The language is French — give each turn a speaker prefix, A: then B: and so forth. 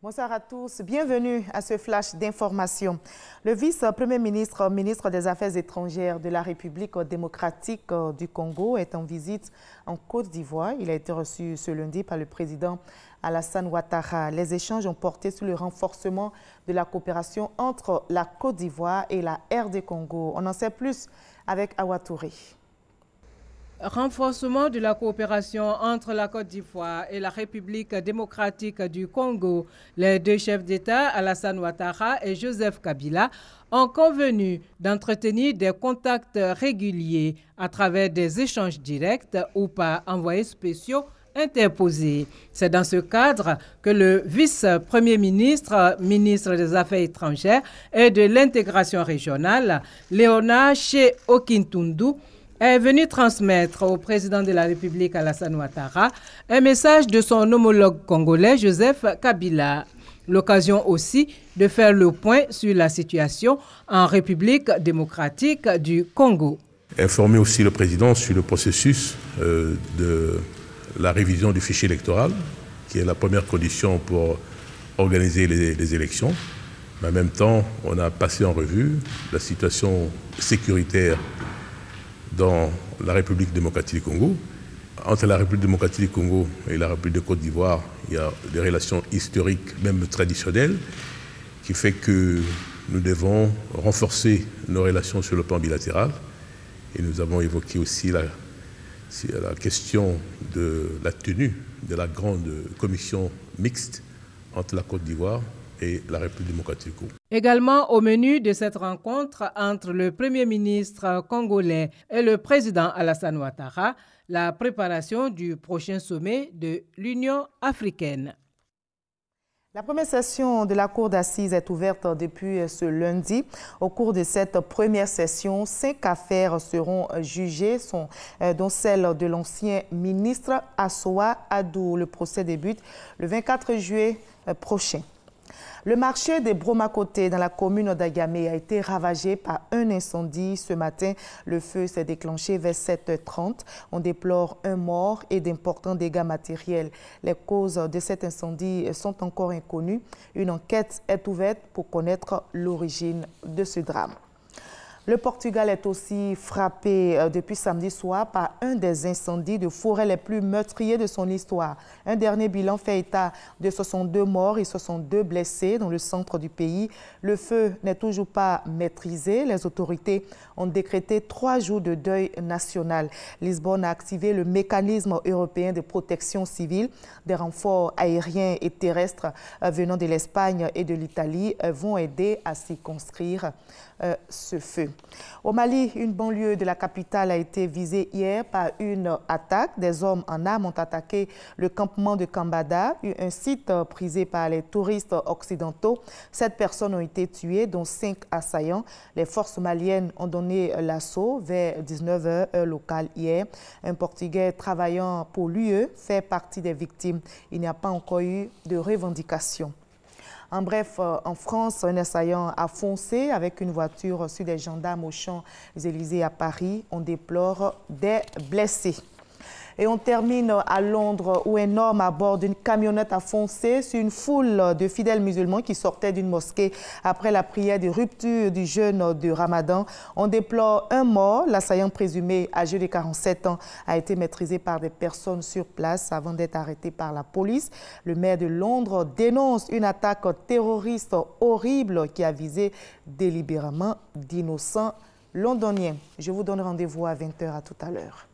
A: Bonsoir à tous, bienvenue à ce flash d'information. Le vice-premier ministre, ministre des Affaires étrangères de la République démocratique du Congo est en visite en Côte d'Ivoire. Il a été reçu ce lundi par le président Alassane Ouattara. Les échanges ont porté sur le renforcement de la coopération entre la Côte d'Ivoire et la RD Congo. On en sait plus avec Awa Touré.
B: Renforcement de la coopération entre la Côte d'Ivoire et la République démocratique du Congo. Les deux chefs d'État, Alassane Ouattara et Joseph Kabila, ont convenu d'entretenir des contacts réguliers à travers des échanges directs ou par envoyés spéciaux interposés. C'est dans ce cadre que le vice-premier ministre, ministre des Affaires étrangères et de l'intégration régionale, Léonard Okintundu, est venu transmettre au président de la République Alassane Ouattara un message de son homologue congolais Joseph Kabila. L'occasion aussi de faire le point sur la situation en République démocratique du Congo.
C: Informer aussi le président sur le processus de la révision du fichier électoral, qui est la première condition pour organiser les élections. Mais en même temps, on a passé en revue la situation sécuritaire dans la République démocratique du Congo. Entre la République démocratique du Congo et la République de Côte d'Ivoire, il y a des relations historiques, même traditionnelles, qui fait que nous devons renforcer nos relations sur le plan bilatéral. Et nous avons évoqué aussi la question de la tenue de la grande commission mixte entre la Côte d'Ivoire et la République démocratique du Congo.
B: Également au menu de cette rencontre entre le Premier ministre congolais et le président Alassane Ouattara, la préparation du prochain sommet de l'Union africaine.
A: La première session de la Cour d'assises est ouverte depuis ce lundi. Au cours de cette première session, 5 affaires seront jugées, dont celle de l'ancien ministre Assoa Adou. Le procès débute le 24 juillet prochain. Le marché des Bromacotés dans la commune d'Agamé a été ravagé par un incendie ce matin. Le feu s'est déclenché vers 7h30. On déplore un mort et d'importants dégâts matériels. Les causes de cet incendie sont encore inconnues. Une enquête est ouverte pour connaître l'origine de ce drame. Le Portugal est aussi frappé depuis samedi soir par un des incendies de forêt les plus meurtriers de son histoire. Un dernier bilan fait état de 62 morts et 62 blessés dans le centre du pays. Le feu n'est toujours pas maîtrisé. Les autorités ont décrété 3 jours de deuil national. Lisbonne a activé le mécanisme européen de protection civile. Des renforts aériens et terrestres venant de l'Espagne et de l'Italie vont aider à circonscrire ce feu. Au Mali, une banlieue de la capitale a été visée hier par une attaque. Des hommes en armes ont attaqué le campement de Kambada, un site prisé par les touristes occidentaux. 7 personnes ont été tuées, dont 5 assaillants. Les forces maliennes ont donné l'assaut vers 19h heure locale hier. Un Portugais travaillant pour l'UE fait partie des victimes. Il n'y a pas encore eu de revendication. En bref, en France, un assaillant a foncé avec une voiture sur des gendarmes aux Champs-Élysées à Paris. On déplore des blessés. Et on termine à Londres où un homme à bord d'une camionnette a foncé sur une foule de fidèles musulmans qui sortaient d'une mosquée après la prière de rupture du jeûne de Ramadan. On déplore un mort. L'assaillant présumé, âgé de 47 ans, a été maîtrisé par des personnes sur place avant d'être arrêté par la police. Le maire de Londres dénonce une attaque terroriste horrible qui a visé délibérément d'innocents londoniens. Je vous donne rendez-vous à 20h. À tout à l'heure.